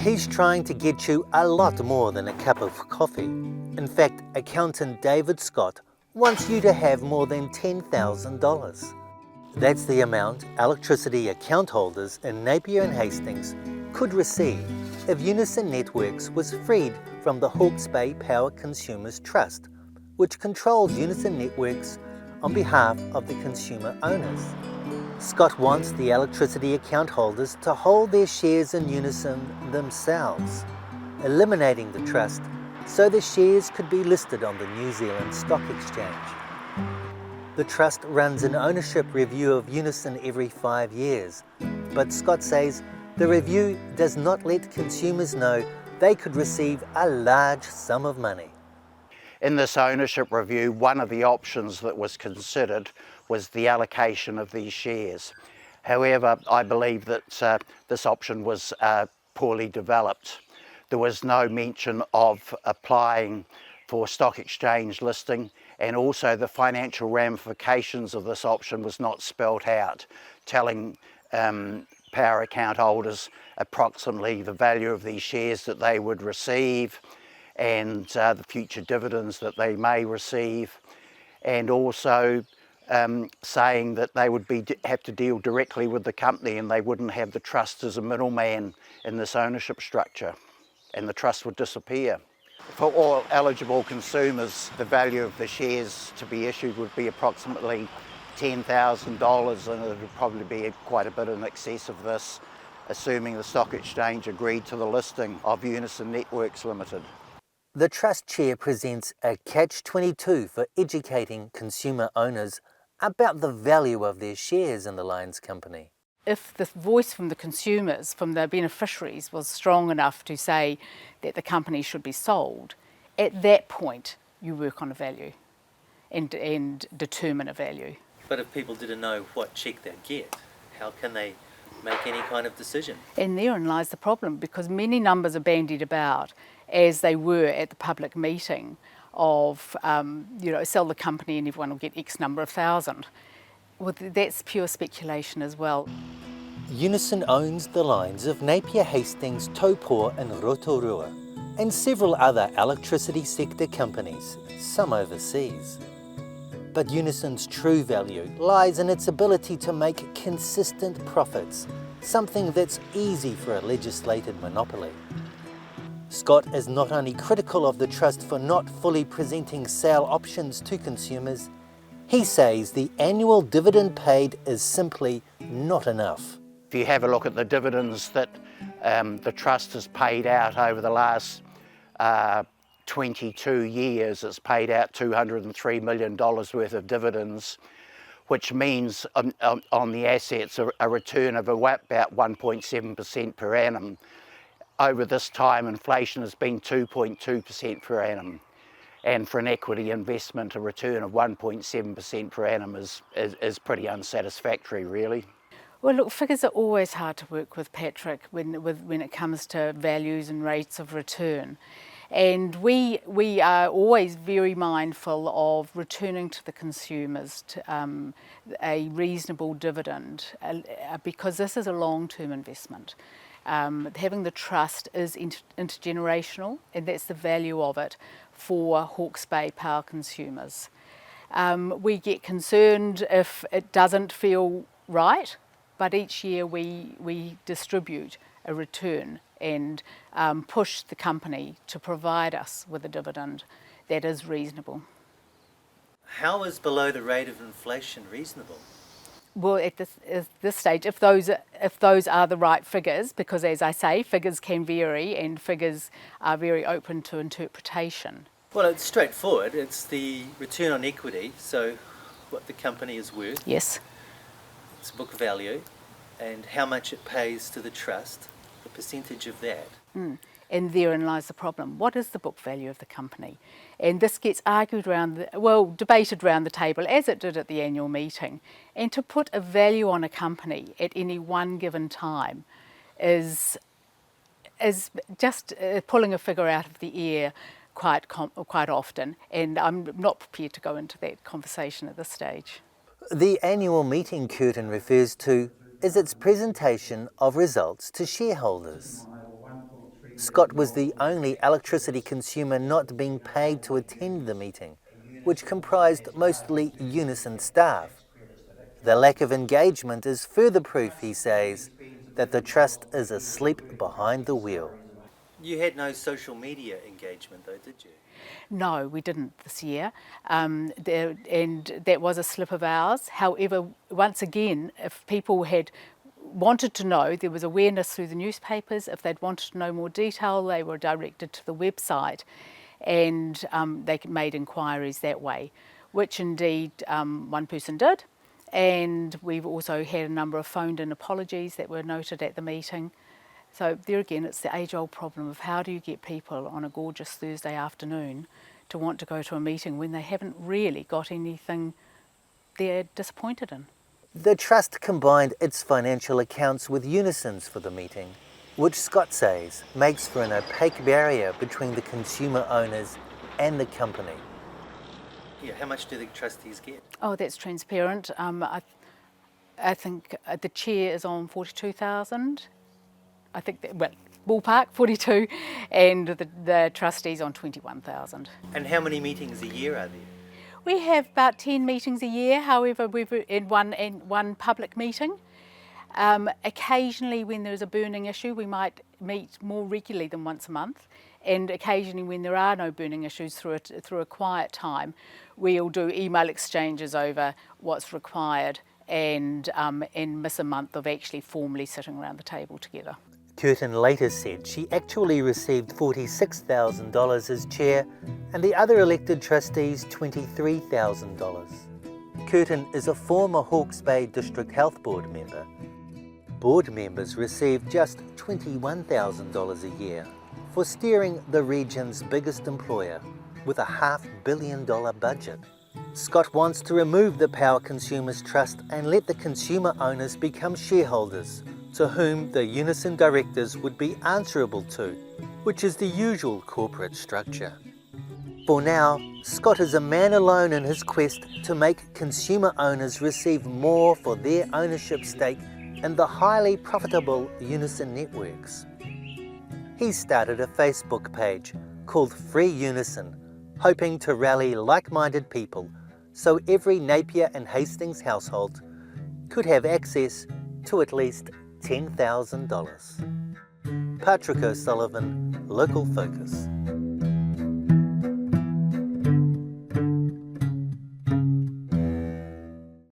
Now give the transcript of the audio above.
He's trying to get you a lot more than a cup of coffee. In fact, accountant David Scott wants you to have more than $10,000. That's the amount electricity account holders in Napier and Hastings could receive if Unison Networks was freed from the Hawke's Bay Power Consumers Trust, which controls Unison Networks on behalf of the consumer owners. Scott wants the electricity account holders to hold their shares in Unison themselves, eliminating the trust so the shares could be listed on the New Zealand Stock Exchange. The trust runs an ownership review of Unison every 5 years, but Scott says the review does not let consumers know they could receive a large sum of money. In this ownership review, one of the options that was considered was the allocation of these shares. However, I believe that this option was poorly developed. There was no mention of applying for stock exchange listing, and also the financial ramifications of this option was not spelt out, telling power account holders approximately the value of these shares that they would receive, and the future dividends that they may receive, and also saying that they would have to deal directly with the company and they wouldn't have the trust as a middleman in this ownership structure, and the trust would disappear. For all eligible consumers, the value of the shares to be issued would be approximately $10,000, and it would probably be quite a bit in excess of this, assuming the stock exchange agreed to the listing of Unison Networks Limited. The Trust Chair presents a catch-22 for educating consumer owners about the value of their shares in the Lions Company. If the voice from the consumers, from the beneficiaries, was strong enough to say that the company should be sold, at that point you work on a value and determine a value. But if people didn't know what check they'd get, how can they make any kind of decision? And therein lies the problem, because many numbers are bandied about, as they were at the public meeting, of sell the company and everyone will get X number of thousand. Well, that's pure speculation as well. Unison owns the lines of Napier, Hastings, Taupō and Rotorua, and several other electricity sector companies, some overseas. But Unison's true value lies in its ability to make consistent profits, something that's easy for a legislated monopoly. Scott is not only critical of the trust for not fully presenting sale options to consumers, he says the annual dividend paid is simply not enough. If you have a look at the dividends that the trust has paid out over the last 22 years, it's paid out $203 million worth of dividends, which means on the assets a return of about 1.7% per annum. Over this time, inflation has been 2.2% per annum. And for an equity investment, a return of 1.7% per annum is pretty unsatisfactory, really. Well, look, figures are always hard to work with, Patrick, when it comes to values and rates of return. And we are always very mindful of returning to the consumers a reasonable dividend, because this is a long-term investment. Having the trust is intergenerational, and that's the value of it for Hawke's Bay power consumers. We get concerned if it doesn't feel right, but each year we distribute a return and push the company to provide us with a dividend that is reasonable. How is below the rate of inflation reasonable? Well, at this stage, if those are the right figures, because as I say, figures can vary and figures are very open to interpretation. Well, it's straightforward. It's the return on equity, so what the company is worth. Yes. Its book value, and how much it pays to the trust, the percentage of that. And therein lies the problem. What is the book value of the company? And this gets debated around the table, as it did at the annual meeting. And to put a value on a company at any one given time is just pulling a figure out of the air quite often. And I'm not prepared to go into that conversation at this stage. The annual meeting Curtin refers to is its presentation of results to shareholders. Scott was the only electricity consumer not being paid to attend the meeting, which comprised mostly Unison staff. The lack of engagement is further proof, he says, that the trust is asleep behind the wheel. You had no social media engagement though, did you? No, we didn't this year, and that was a slip of ours. However, once again, if people had wanted to know, there was awareness through the newspapers. If they'd wanted to know more detail, they were directed to the website, and they made inquiries that way, which indeed one person did. And we've also had a number of phoned-in apologies that were noted at the meeting. So there again, it's the age-old problem of how do you get people on a gorgeous Thursday afternoon to want to go to a meeting when they haven't really got anything they're disappointed in. The Trust combined its financial accounts with Unison's for the meeting, which Scott says makes for an opaque barrier between the consumer owners and the company. Yeah, how much do the trustees get? Oh, that's transparent. I think the chair is on 42,000. I think that, well, ballpark 42, and the trustees on 21,000. And how many meetings a year are there? We have about 10 meetings a year. However, we've in one public meeting. Occasionally, when there's a burning issue, we might meet more regularly than once a month. And occasionally, when there are no burning issues through a quiet time, we'll do email exchanges over what's required and miss a month of actually formally sitting around the table together. Curtin later said she actually received $46,000 as chair and the other elected trustees $23,000. Curtin is a former Hawke's Bay District Health Board member. Board members received just $21,000 a year for steering the region's biggest employer with a $500 million budget. Scott wants to remove the Power Consumers Trust and let the consumer owners become shareholders, to whom the Unison directors would be answerable to, which is the usual corporate structure. For now, Scott is a man alone in his quest to make consumer owners receive more for their ownership stake in the highly profitable Unison networks. He started a Facebook page called Free Unison, hoping to rally like-minded people so every Napier and Hastings household could have access to at least $10,000. Patrick O'Sullivan, Local Focus.